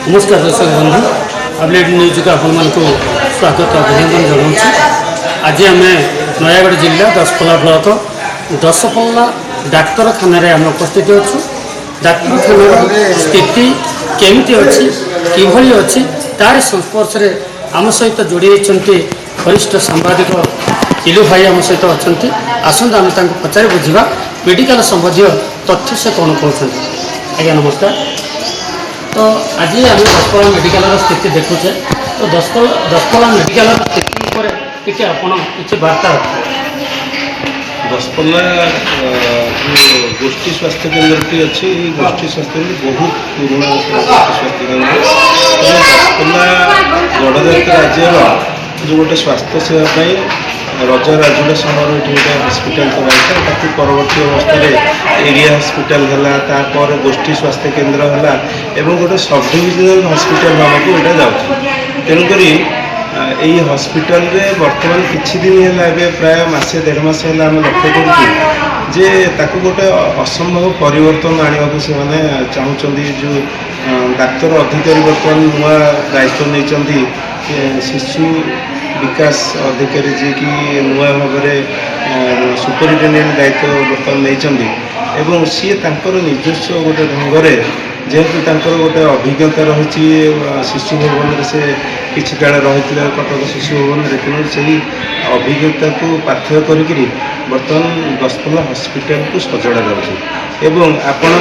नमस्कार दर्शक बंधु अपडेट न्यूज को आपण को स्वागत अभिनंदन जनाऊँ। आज आम नयागढ़ जिला दशपल्ला ब्लॉक दशपल्ला डाक्तखाना आम उपस्थित अच्छु। डाक्तखाना स्थिति केमिति अच्छी किभली अच्छी तार संस्पर्श में आम सहित जोड़ी वरिष्ठ सांबादिक किलू भाई आम सहित अच्छा। आसत आम पचारि बुझा मेडिकल संबंधी तथ्य से कौन कहते। आज्ञा नमस्कार। तो आज आम दशपल्ला मेडिकल स्थिति देखुचे। तो दशपल्ला मेडिकल स्थिति पर टिके आपण किसी वार्ता दशपल्ला गोष्ठी स्वास्थ्य केन्द्रटी अच्छी गोष्ठी स्वास्थ्य केन्द्र बहुत पुराना गोष्ठी स्वास्थ्य केन्द्र। दशपल्ला गणतंत्र राज्यर जो गोटे स्वास्थ्य सेवाई रजा राजुड़ा समय ये गोटे हस्पिटाल कराइला ताकि परवर्ती अवस्था एरिया हस्पिटाल है गोष्ठी स्वास्थ्य केन्द्र है गोटे सब डिविजनल हस्पिटाल होगा यहाँ जाऊँ। तेणुक यही हस्पिटाल रे वर्तमान किछि दिन है प्राय मासे 1.5 मास है आम लक्ष्य करुचे ताकू गोटे असंभव परिवर्तन आने को से चाहूँगी। जो डाक्तर अधिकारी वर्तमान नुआ दायित्व नहीं शिशु विकास अधिकारी जी की नुआ भाव सुपरिटेडेंट दायित्व बर्तमान नहीं सी निजस्व गोटे ढंग जेहेतु गोटे अभिज्ञता रही शिशु भवन से किसी काल रही कटक शिशु भवन में तेणु से अभिज्ञता को पाथ्य करी बर्तमान दशपल्ला हस्पिटाल को सजड़ा जाऊँगी। आपण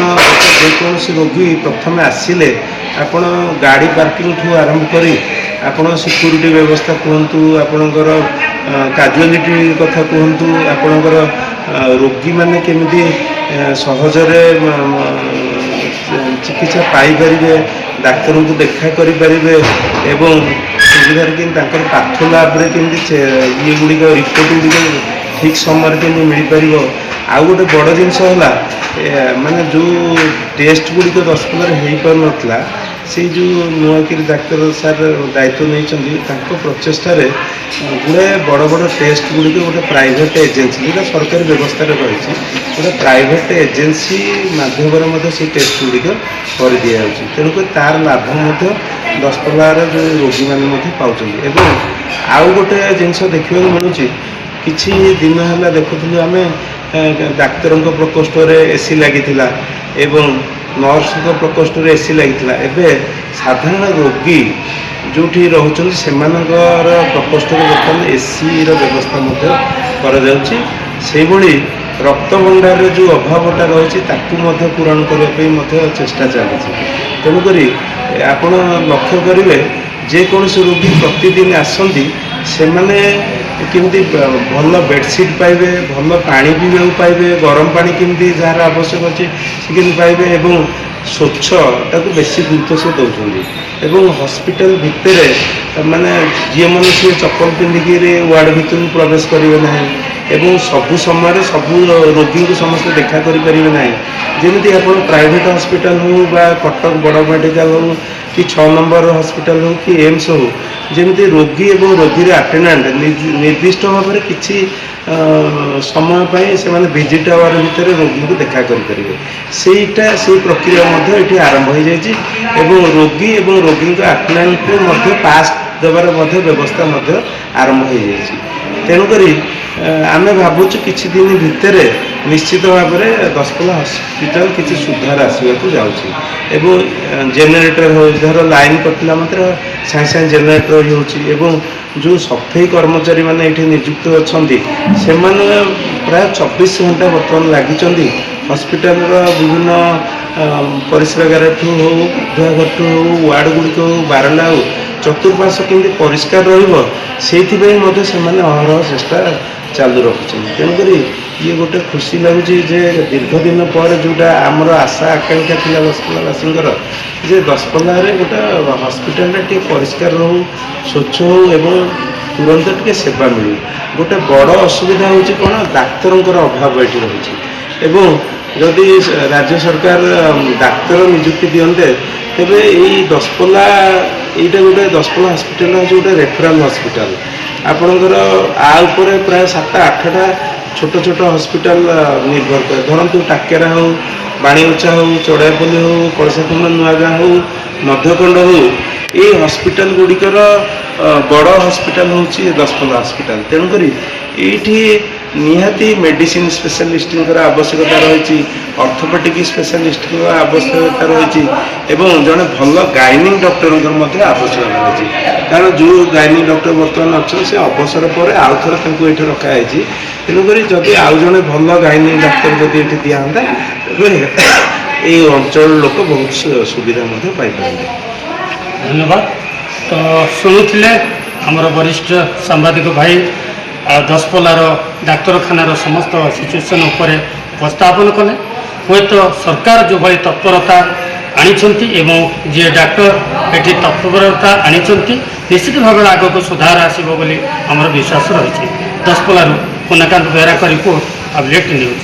जेकोसी रोगी प्रथम आसिले आपण गाड़ी पार्किंग ठू आरंभ करी आपण सिक्यूरीटी व्यवस्था कहतु आपणकर काजुआलिटी कथा कहतु आपणकर रोगी माने केमिति सहजरे चिकित्सा पाइपर डाक्तर को देखा करें एवं सुविधार कि पाथ लैब्रे केमी ये गुड़िक रिपोर्ट गुड़िक ठीक समय केमी मिल पार। आउ गोटे बड़ जिनस माने जो टेस्ट गुड़िक दशपल्ला हो पार नाला से जो नुआक डाक्तर सार दायित्व नहीं प्रचेषार गुड़े बड़ बड़ टेस्ट गुड़िक गोटे प्राइवेट एजेन्सी जो सरकारी व्यवस्था रही गोटे प्राइवेट एजेन्सी मध्यम से टेस्ट गुड़िक कर दि जाऊँगी। तेणुक तार लाभ दशपल्लार जो रोगी मैंने पाँच। आउ गोटे जिनस देखा मिलूँ किछि दिन है देखुलु आम डाक्तर प्रकोष्ठ एसी लगी नर्स प्रकोष्ठ एसी लगी एवं साधारण रोगी जो रोचन से प्रकोष्ठ बर्तमान एसी व्यवस्था कर रक्त भंडार जो अभावटा रही पूरण करने चेष्टा चली। तेणुक आप लक्ष्य करेंगे जेकोसी रोगी प्रतिदिन आसती से केमती भल बेडसीट पाइबे भल पानी पीवा पाइबे गरम पानी केमती जार आवश्यक अच्छे से पाइबे एवं स्वच्छता को बेसी गुरुत्व से दौरान हॉस्पिटल भितर माने जी मैंने सी चप्पल पिंधिकी वार्ड भितर प्रवेश करेंगे ना एवं सबु समय सबू रोगी को समस्त देखा करें ना जमी आप प्राइवेट हॉस्पिटल हो कटक बड़ मेडिकल हो कि 6 नंबर हॉस्पिटल हो कि एम्स हो जमी रोगी और रोगी अटेंडेंट निर्दिष्ट भाव में किसी समय पर से विजिट आवर भितर रोगी को देखा करेंगे सेटा से प्रक्रिया ये आरंभ हो जाए रोगी और रोगी अटेंडेंट को पास देवार व्यवस्था आरंभ हो जाए। तेणुक आम भावुँ किसी दिन भितर निश्चित भाव में दशपल्ला हस्पिटाल किसी सुधार आसवाक जाऊँगी। जेनेटर हो धर लाइन कटिला मात्र सागे सागे जेनेटर हो जो सफाई कर्मचारी मैंने ये नियुक्त अच्छा से प्राय 24 घंटा बर्तमान लगी हस्पिटाल विभिन्न परिश्रागार ठू हो धुआघर ठू हो वार्ड गुड़िक हो बारंडा हो चतुर्पार्श्व केमती परिष्कार से अहरह चेष्टा चालू रखुच्च। तेणुक ये गोटे खुशी लगुच दीर्घ दिन पर जोटा आमर आशा आकांक्षा थी दशपल्लावासी दशपल्ला गोटे हस्पिटाल टे परिष्कार रो स्वच्छ हो एवं तुरंत टे सेवा मिलू। गोटे बड़ असुविधा हूँ कौन डाक्तर अभाव ये रही जदि राज्य सरकार डाक्तर नियुक्ति दिंते तेरे यही दशपल्ला यहाँ गोटे दशपल्ला हस्पिटाल हूँ गोटे रेफराल हस्पिटाल आपणकर आउपर प्राय 7-8टा छोट छोट हस्पिटाल निर्भर करे धरतु टाकेरा हो बाणीउचा हो चढ़ापल्ली हो कलसाखंड नुआगाँ हो ମଧ୍ୟକଣ୍ଡ ହଉ এই ହସ୍ପିଟାଲ ଗୁଡ଼ିକର ବଡ଼ ହସ୍ପିଟାଲ ହେଉଛି ଦଶପଲ୍ଲା ହସ୍ପିଟାଲ। ତେଣୁକରି ଏଇଠି ନିହାତି ମେଡ଼ିସିନ ସ୍ପେଶାଲିଷ୍ଟଙ୍କର ଆବଶ୍ୟକତା ରହିଛି, ଅର୍ଥୋପେଡ଼ିକ୍ ସ୍ପେଶାଲିଷ୍ଟଙ୍କର ଆବଶ୍ୟକତା ରହିଛି ଏବଂ ଜଣେ ଭଲ ଗାଇନିଂ ଡକ୍ଟରଙ୍କର ମଧ୍ୟ ଆବଶ୍ୟକତା ରହିଛି। କାରଣ ଯେଉଁ ଗାଇନିଂ ଡକ୍ଟର ବର୍ତ୍ତମାନ ଅଛନ୍ତି ସେ ଅବସର ପରେ ଆଉ ଥରେ ତାଙ୍କୁ ଏଇଠି ରଖାଯାଇଛି। ତେଣୁକରି ଯଦି ଆଉ ଜଣେ ଭଲ ଗାଇନିଂ ଡାକ୍ତର ଯଦି ଏଠି ଦିଆହୁଅନ୍ତା ତେବେ এই ଅଞ୍ଚଳ ଲୋକ ବହୁତ ସୁବିଧା ମଧ୍ୟ ପାଇପାରନ୍ତି। ଧନ୍ୟବାଦ। ତ ଶୁଣୁଥିଲେ ଆମର ବରିଷ୍ଠ ସାମ୍ବାଦିକ ଭାଇ ଦଶପଲ୍ଲାର ଡାକ୍ତରଖାନାର ସମସ୍ତ ସିଚୁଏସନ୍ ଉପରେ ଉପସ୍ଥାପନ କଲେ। ହୁଏତ ସରକାର ଯେଉଁଭଳି ତତ୍ପରତା ଆଣିଛନ୍ତି ଏବଂ ଯିଏ ଡାକ୍ତର ଏଠି ତତ୍ପରତା ଆଣିଛନ୍ତି ନିଶ୍ଚିତ ଭାବରେ ଆଗକୁ ସୁଧାର ଆସିବ ବୋଲି ଆମର ବିଶ୍ୱାସ ରହିଛି। ଦଶପଲ୍ଲାରୁ ପୁନକାନ୍ତ ବେହେରାଙ୍କ ରିପୋର୍ଟ, ଅପଡେଟ୍ ନ୍ୟୁଜ୍।